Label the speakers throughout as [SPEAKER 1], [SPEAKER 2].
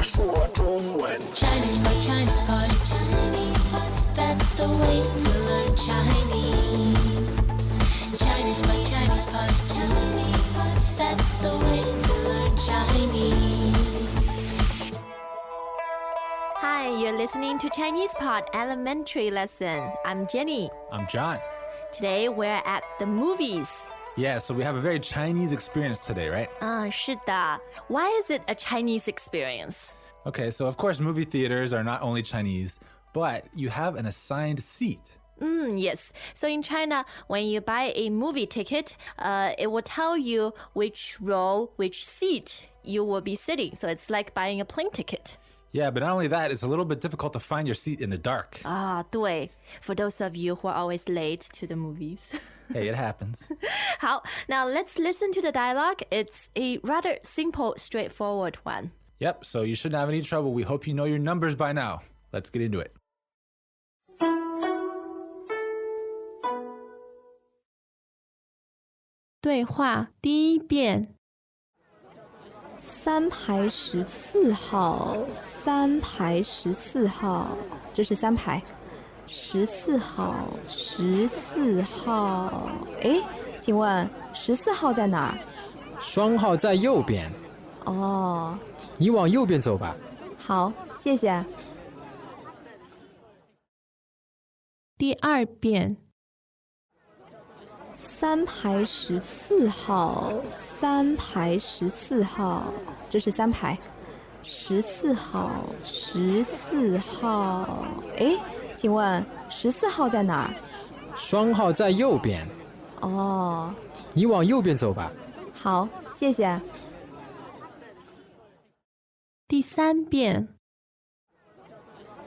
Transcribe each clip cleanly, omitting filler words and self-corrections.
[SPEAKER 1] 说中文。
[SPEAKER 2] ChinesePod, ChinesePod, ChinesePod. That's the way to learn Chinese. ChinesePod, ChinesePod, ChinesePod. That's the way to learn Chinese.
[SPEAKER 3] Hi, you're listening to ChinesePod Elementary Lesson. I'm Jenny.
[SPEAKER 4] I'm John.
[SPEAKER 3] Today we're at the movies.
[SPEAKER 4] Yeah, so we have a very Chinese experience today, right?
[SPEAKER 3] 是的. Why is it a Chinese experience?
[SPEAKER 4] Okay, so of course movie theaters are not only Chinese, but you have an assigned seat.
[SPEAKER 3] Yes. So in China, when you buy a movie ticket, it will tell you which row, which seat you will be sitting. So it's like buying a plane ticket.
[SPEAKER 4] Yeah, but not only that, it's a little bit difficult to find your seat in the dark.
[SPEAKER 3] 对. For those of you who are always late to the movies.
[SPEAKER 4] Hey, it happens.
[SPEAKER 3] 好, now let's listen to the dialogue. It's a rather simple, straightforward one.
[SPEAKER 4] Yep, so you shouldn't have any trouble. We hope you know your numbers by now. Let's get into it.
[SPEAKER 3] 对话第一遍。
[SPEAKER 5] 3排14号，3排14号，这是3排。14号，14号，哎，请问14号在哪儿？
[SPEAKER 6] 双号在右边，
[SPEAKER 5] 哦，
[SPEAKER 6] 你往右边走吧。
[SPEAKER 5] 好，谢谢。
[SPEAKER 3] 第二遍。
[SPEAKER 5] 3排14号，3排14号，这是3排。14号，14号，哎，请问14号在哪儿？
[SPEAKER 6] 双号在右边，
[SPEAKER 5] 哦，
[SPEAKER 6] 你往右边走吧。
[SPEAKER 5] 好，谢谢。
[SPEAKER 3] 第三遍。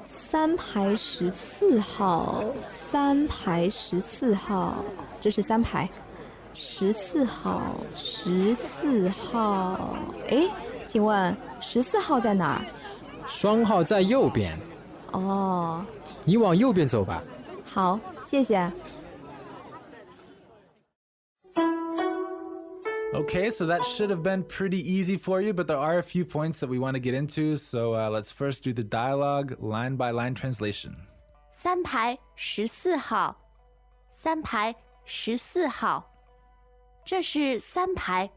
[SPEAKER 5] 3排14号，3排14号，这是3排。14号，14号，哎，请问14号在哪儿？
[SPEAKER 6] 双号在右边，
[SPEAKER 5] 哦，
[SPEAKER 6] 你往右边走吧。
[SPEAKER 5] 好，谢谢。
[SPEAKER 4] Okay, so that should have been pretty easy for you, but there are a few points that we want to get into. So let's first do the dialogue line by line translation.
[SPEAKER 3] 3排14号，3排14号，这是3排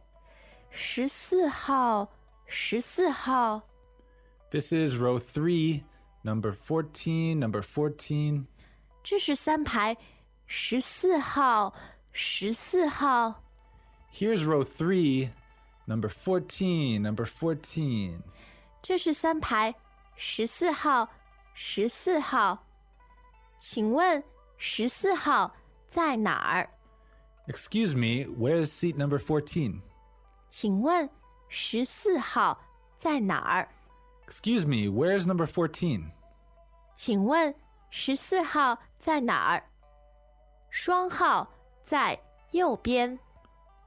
[SPEAKER 3] 14号14号。
[SPEAKER 4] This is row 3, number 14, number 14.
[SPEAKER 3] 这是3排14号14号。
[SPEAKER 4] Here's row 3, number 14, number 14.
[SPEAKER 3] 这是3排14号14号。请问14号在哪儿？
[SPEAKER 4] Excuse me, where's seat number 14?
[SPEAKER 3] 请问14号在哪儿？
[SPEAKER 4] Excuse me, where's number 14?
[SPEAKER 3] 请问14号在哪儿？双号在右边。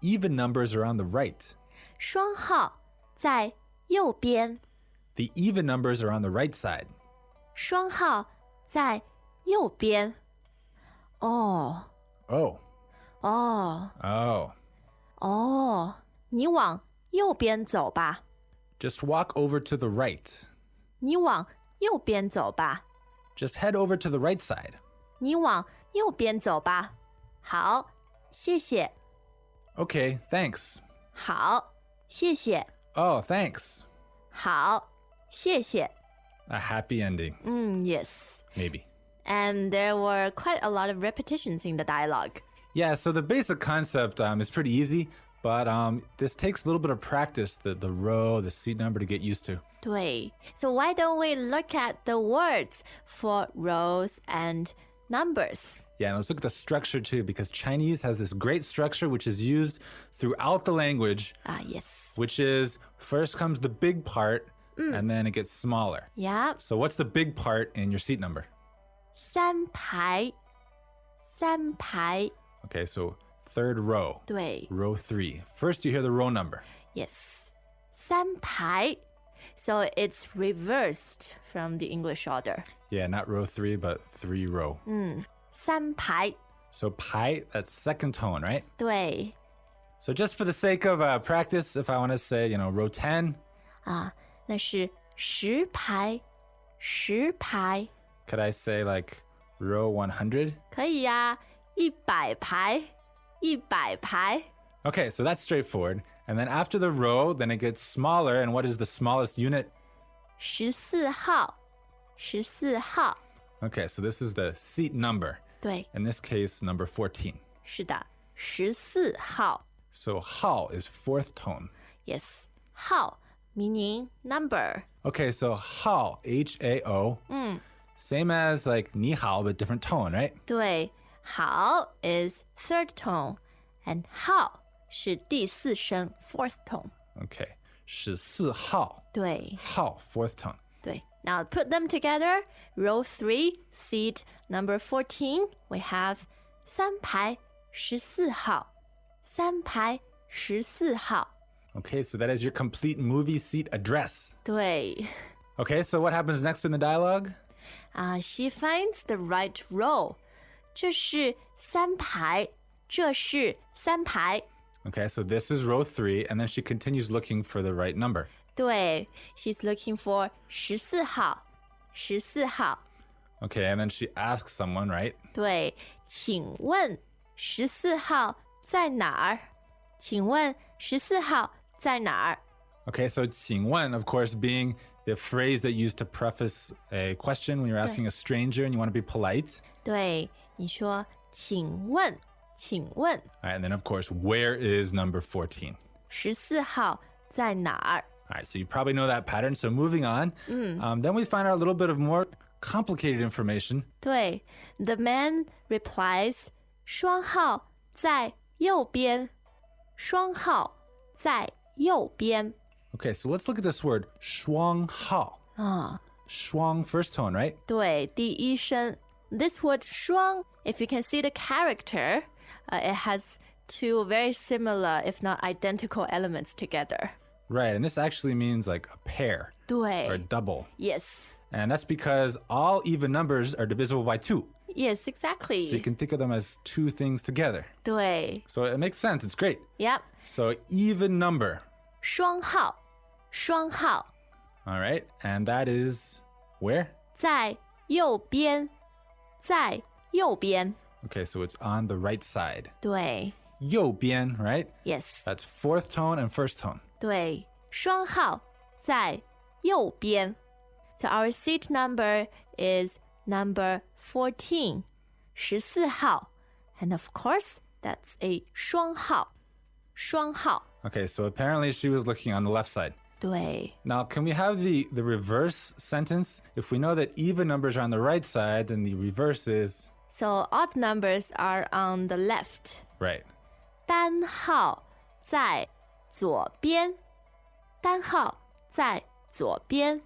[SPEAKER 4] Even numbers are on the right.
[SPEAKER 3] 双号在右边。
[SPEAKER 4] The even numbers are on the right side.
[SPEAKER 3] 双号在右边。哦
[SPEAKER 4] Oh.
[SPEAKER 3] 哦
[SPEAKER 4] Oh.
[SPEAKER 3] 哦，你往右边走吧。
[SPEAKER 4] Just walk over to the right.
[SPEAKER 3] 你往右边走吧。
[SPEAKER 4] Just head over to the right side.
[SPEAKER 3] 你往右边走吧。好，谢谢。
[SPEAKER 4] Okay, thanks.
[SPEAKER 3] 好，谢谢。
[SPEAKER 4] Oh, thanks.
[SPEAKER 3] 好，谢谢。
[SPEAKER 4] A happy ending.
[SPEAKER 3] Yes.
[SPEAKER 4] Maybe.
[SPEAKER 3] And there were quite a lot of repetitions in the dialogue.
[SPEAKER 4] Yeah, so the basic concept is pretty easy, but this takes a little bit of practice, the row, the seat number to get used to.
[SPEAKER 3] 对 So why don't we look at the words for rows and numbers?
[SPEAKER 4] Yeah, and let's look at the structure too, because Chinese has this great structure which is used throughout the language,
[SPEAKER 3] Yes.
[SPEAKER 4] which is first comes the big part, and then it gets smaller.
[SPEAKER 3] Yeah.
[SPEAKER 4] So what's the big part in your seat number?
[SPEAKER 3] 三排，三排，
[SPEAKER 4] Okay, so third row.
[SPEAKER 3] 对
[SPEAKER 4] Row 3. First you hear the row number.
[SPEAKER 3] Yes. 三排 So it's reversed from the English order.
[SPEAKER 4] Yeah, not row 3, but 3 row.
[SPEAKER 3] 三排
[SPEAKER 4] So pai, that's second tone, right?
[SPEAKER 3] 对
[SPEAKER 4] So just for the sake of practice, if I want to say, row 10,
[SPEAKER 3] 那是10排10排
[SPEAKER 4] Could I say like row 100?
[SPEAKER 3] 可以呀100排100排
[SPEAKER 4] Okay, so that's straightforward. And then after the row, then it gets smaller. And what is the smallest unit?
[SPEAKER 3] 14号14号
[SPEAKER 4] Okay, so this is the seat number.
[SPEAKER 3] 对
[SPEAKER 4] In this case, number 14.
[SPEAKER 3] 是的14号
[SPEAKER 4] So hao is fourth tone.
[SPEAKER 3] Yes 号 meaning number
[SPEAKER 4] Okay, so hao, H-A-O. Same as like ni hao, but different tone, right?
[SPEAKER 3] 对好 is third tone and 号是第四声 fourth tone
[SPEAKER 4] Okay. 14号
[SPEAKER 3] 对
[SPEAKER 4] hao, fourth tone.
[SPEAKER 3] 对 Now put them together row 3 seat number 14 we have 3排14号3排14号
[SPEAKER 4] Okay, so that is your complete movie seat address.
[SPEAKER 3] 对
[SPEAKER 4] Okay, so what happens next in the dialogue?
[SPEAKER 3] She finds the right row 这是3排这是3排
[SPEAKER 4] Okay, so this is row 3, and then she continues looking for the right number.
[SPEAKER 3] 对 She's looking for 14号14号
[SPEAKER 4] Okay, and then she asks someone, right?
[SPEAKER 3] 对请问14号在哪儿请问14号在哪儿
[SPEAKER 4] Okay, so 请问, of course, being the phrase that used to preface a question when you're asking a stranger and you want to be polite.
[SPEAKER 3] 对你说请问请问
[SPEAKER 4] All right, and then, of course, where is number 14?
[SPEAKER 3] 14号在哪儿
[SPEAKER 4] All right, so you probably know that pattern. So moving on, then we find out a little bit of more complicated information.
[SPEAKER 3] 对 The man replies 双号在右边双号在右边
[SPEAKER 4] Okay, so let's look at this word, 双号. 双 first tone, right?
[SPEAKER 3] 对第一声 This word 双 if you can see the character it has two very similar if not identical elements together
[SPEAKER 4] Right, and this actually means like a pair or a
[SPEAKER 3] 对
[SPEAKER 4] double.
[SPEAKER 3] Yes
[SPEAKER 4] And that's because all even numbers are divisible by 2.
[SPEAKER 3] Yes exactly
[SPEAKER 4] So you can think of them as two things together.
[SPEAKER 3] 对
[SPEAKER 4] So it makes sense. It's great.
[SPEAKER 3] Yep
[SPEAKER 4] So even number.
[SPEAKER 3] 双号双号
[SPEAKER 4] All right. And that is where?
[SPEAKER 3] 在右边在右边
[SPEAKER 4] Okay, so it's on the right side.
[SPEAKER 3] 对
[SPEAKER 4] 右边, right?
[SPEAKER 3] Yes
[SPEAKER 4] That's fourth tone and first tone.
[SPEAKER 3] 对双号在右边 So our seat number is number 14 14号 And of course that's a 双号双号
[SPEAKER 4] Okay, so apparently she was looking on the left side.
[SPEAKER 3] 对
[SPEAKER 4] Now, can we have the reverse sentence? If we know that even numbers are on the right side, then the reverse is
[SPEAKER 3] So odd numbers are on the left
[SPEAKER 4] right.
[SPEAKER 3] 单号在左边单号在左边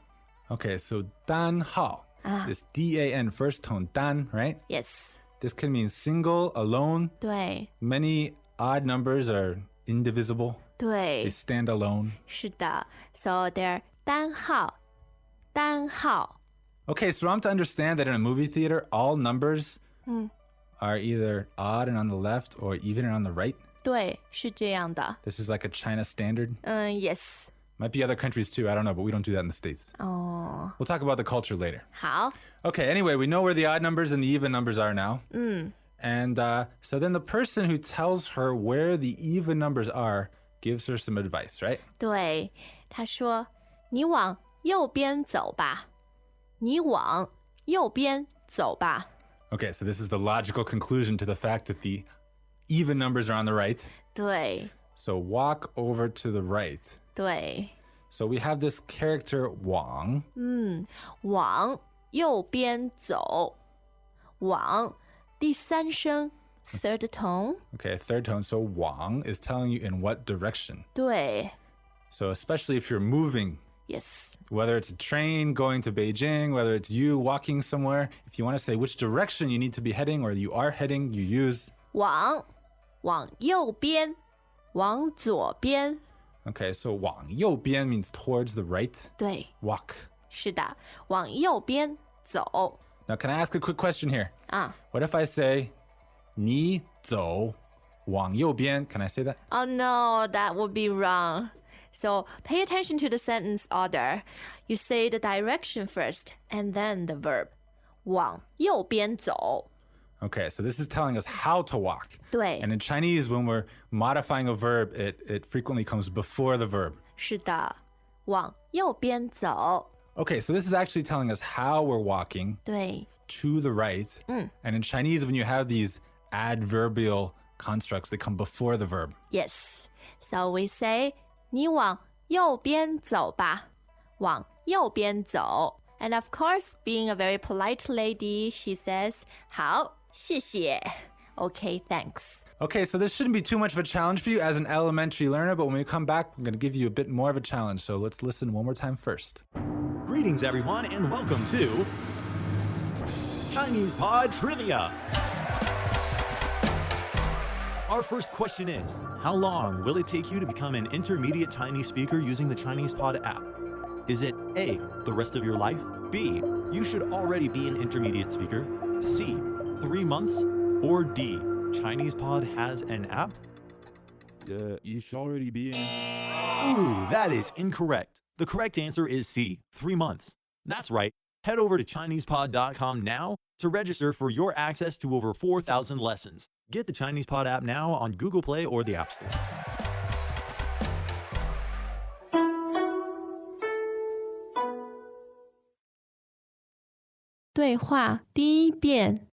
[SPEAKER 4] Okay, so dan hao. This D-A-N first tone, dan, right?
[SPEAKER 3] Yes
[SPEAKER 4] This can mean single, alone.
[SPEAKER 3] 对
[SPEAKER 4] Many odd numbers are indivisible.
[SPEAKER 3] 对
[SPEAKER 4] They stand alone.
[SPEAKER 3] 是的 So they're 单号单号
[SPEAKER 4] Okay, so I'm to understand that in a movie theater, all numbers are either odd and on the left or even and on the right.
[SPEAKER 3] 对是这样的
[SPEAKER 4] This is like a China standard.
[SPEAKER 3] Yes
[SPEAKER 4] Might be other countries too. I don't know, but we don't do that in the States.
[SPEAKER 3] Oh
[SPEAKER 4] We'll talk about the culture later.
[SPEAKER 3] 好
[SPEAKER 4] Okay, anyway, we know where the odd numbers and the even numbers are now. And so then the person who tells her where the even numbers are gives her some advice, right?
[SPEAKER 3] 对他说你往右边走吧你往右边走吧
[SPEAKER 4] Okay, so this is the logical conclusion to the fact that the even numbers are on the right.
[SPEAKER 3] 对
[SPEAKER 4] So walk over to the right.
[SPEAKER 3] 对
[SPEAKER 4] So we have this character Wang.
[SPEAKER 3] 往右边走往第三声 third tone
[SPEAKER 4] Okay, third tone. So Wang is telling you in what direction.
[SPEAKER 3] 对
[SPEAKER 4] So especially if you're moving,
[SPEAKER 3] Yes
[SPEAKER 4] whether it's a train going to Beijing, whether it's you walking somewhere, if you want to say which direction you need to be heading or you are heading, you use.
[SPEAKER 3] 往右边往左边
[SPEAKER 4] Okay, so 往右边 means towards the right.
[SPEAKER 3] 对
[SPEAKER 4] Walk.
[SPEAKER 3] 是的往右边走
[SPEAKER 4] Now, can I ask a quick question here? What if I say 你走往右边? Can I say that?
[SPEAKER 3] Oh no, that would be wrong. So pay attention to the sentence order. You say the direction first and then the verb. 往右边走.
[SPEAKER 4] Okay, so this is telling us how to walk.
[SPEAKER 3] 对。
[SPEAKER 4] And in Chinese, when we're modifying a verb, it frequently comes before the verb.
[SPEAKER 3] 是的，往右边走.
[SPEAKER 4] Okay, so this is actually telling us how we're walking
[SPEAKER 3] 对，
[SPEAKER 4] to the right. And in Chinese, when you have these adverbial constructs, they come before the verb.
[SPEAKER 3] Yes. So we say 你往右边走吧，往右边走. And of course, being a very polite lady, she says 好，谢谢. Okay, thanks.
[SPEAKER 4] Okay, so this shouldn't be too much of a challenge for you as an elementary learner, but when we come back, I'm going to give you a bit more of a challenge. So let's listen one more time first.
[SPEAKER 1] Greetings, everyone, and welcome to ChinesePod Trivia. Our first question is, how long will it take you to become an intermediate Chinese speaker using the ChinesePod app? Is it A, the rest of your life? B, you should already be an intermediate speaker? C, 3 months? Or D, ChinesePod has an app?
[SPEAKER 7] You should already be in.
[SPEAKER 1] Ooh, that is incorrect. The correct answer is C, 3 months. That's right. Head over to ChinesePod.com now to register for your access to over 4,000 lessons. Get the ChinesePod app now on Google Play or the App Store.
[SPEAKER 3] 对话第一遍。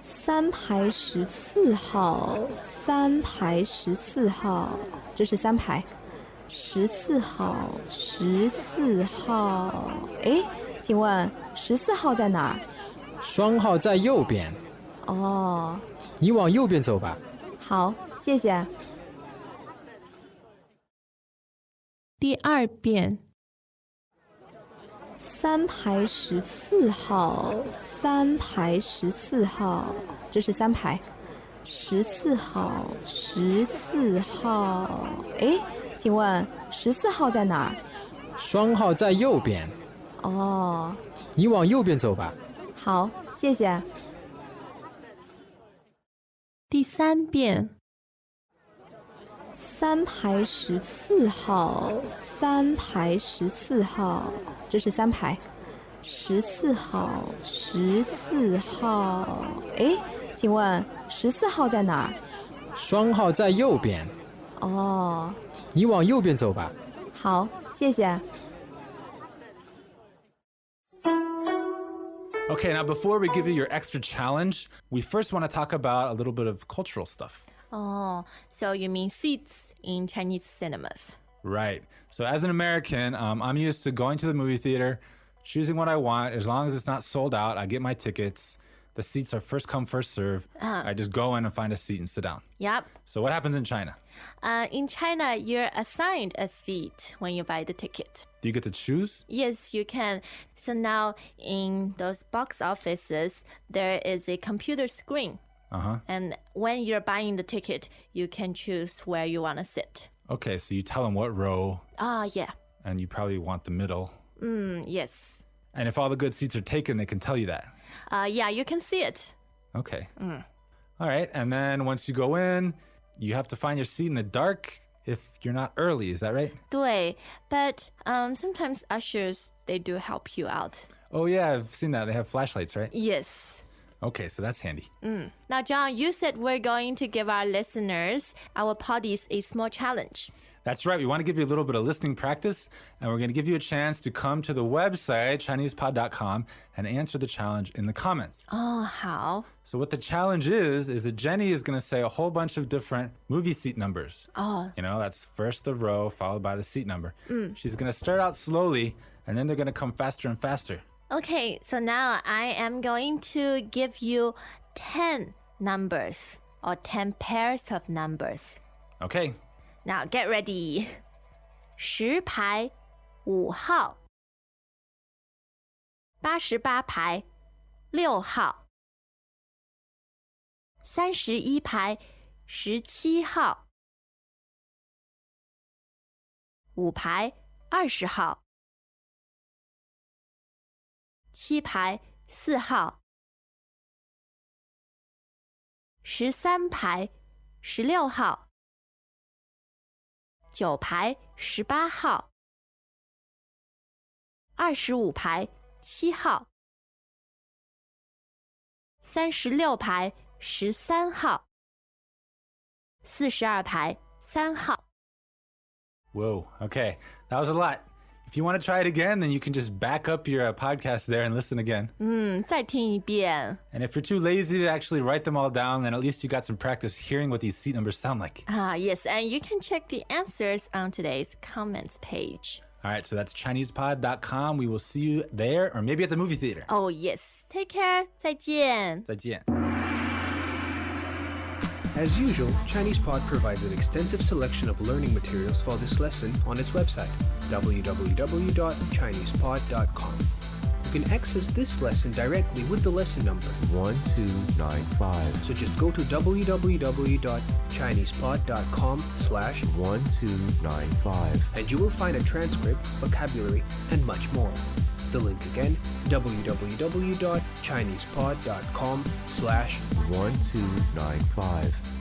[SPEAKER 5] 3排14号，3排14号，这是3排。14号，14号，哎，请问14号在哪儿？
[SPEAKER 6] 双号在右边，
[SPEAKER 5] 哦，
[SPEAKER 6] 你往右边走吧。
[SPEAKER 5] 好，谢谢。
[SPEAKER 3] 第二遍。
[SPEAKER 5] 3排14号，3排14号，这是3排。14号，14号，哎，请问14号在哪儿？
[SPEAKER 6] 双号在右边，
[SPEAKER 5] 哦，
[SPEAKER 6] 你往右边走吧。
[SPEAKER 5] 好，谢谢。
[SPEAKER 3] 第三遍。
[SPEAKER 5] 3排14号，3排14号，这是3排。14号，14号，哎，请问14号在哪儿？
[SPEAKER 6] 双号在右边，
[SPEAKER 5] 哦，
[SPEAKER 6] 你往右边走吧。
[SPEAKER 5] 好，谢谢。
[SPEAKER 4] Okay, now before we give you your extra challenge, we first want to talk about a little bit of cultural stuff.
[SPEAKER 3] Oh, so you mean seats in Chinese cinemas?
[SPEAKER 4] Right. So as an American, I'm used to going to the movie theater, choosing what I want. As long as it's not sold out, I get my tickets. The seats are first come, first serve. I just go in and find a seat and sit down.
[SPEAKER 3] Yep.
[SPEAKER 4] So what happens in China?
[SPEAKER 3] In China, you're assigned a seat when you buy the ticket.
[SPEAKER 4] Do you get to choose?
[SPEAKER 3] Yes, you can. So now in those box offices, there is a computer screen.
[SPEAKER 4] Uh-huh.
[SPEAKER 3] And when you're buying the ticket, you can choose where you want to sit.
[SPEAKER 4] Okay, so you tell them what row,
[SPEAKER 3] Yeah.
[SPEAKER 4] and you probably want the middle.
[SPEAKER 3] Yes.
[SPEAKER 4] And if all the good seats are taken, they can tell you that.
[SPEAKER 3] Yeah, you can see it.
[SPEAKER 4] Okay. All right, and then once you go in, you have to find your seat in the dark if you're not early. Is that right?
[SPEAKER 3] 对, but sometimes ushers, they do help you out.
[SPEAKER 4] Oh, yeah, I've seen that. They have flashlights, right?
[SPEAKER 3] Yes.
[SPEAKER 4] Okay, so that's handy.
[SPEAKER 3] Now, John, you said we're going to give our listeners, our poddies, a small challenge.
[SPEAKER 4] That's right. We want to give you a little bit of listening practice, and we're going to give you a chance to come to the website, ChinesePod.com, and answer the challenge in the comments.
[SPEAKER 3] Oh, how?
[SPEAKER 4] So what the challenge is that Jenny is going to say a whole bunch of different movie seat numbers.
[SPEAKER 3] Oh.
[SPEAKER 4] You know, that's first the row, followed by the seat number. She's going to start out slowly, and then they're going to come faster and faster.
[SPEAKER 3] Okay, so now I am going to give you 10 numbers or 10 pairs of numbers.
[SPEAKER 4] Okay.
[SPEAKER 3] Now get ready. 10排5号 88排6号 31排17号 5排20号 7排4号 13排16号9排18号，25排7号，36排13号，42排3号。
[SPEAKER 4] Whoa, okay. That was a lot. If you want to try it again, then you can just back up your podcast there and listen again.
[SPEAKER 3] 再听一遍。
[SPEAKER 4] And if you're too lazy to actually write them all down, then at least you got some practice hearing what these seat numbers sound like.
[SPEAKER 3] Yes, and you can check the answers on today's comments page.
[SPEAKER 4] All right, so that's ChinesePod.com. We will see you there or maybe at the movie theater.
[SPEAKER 3] Oh, yes. Take care. 再见。
[SPEAKER 4] 再见.
[SPEAKER 8] As usual, ChinesePod provides an extensive selection of learning materials for this lesson on its website, www.ChinesePod.com. You can access this lesson directly with the lesson number
[SPEAKER 9] 1295.
[SPEAKER 8] So just go to www.ChinesePod.com/1295 and you will find a transcript, vocabulary, and much more. The link again, www.ChinesePod.com/1295.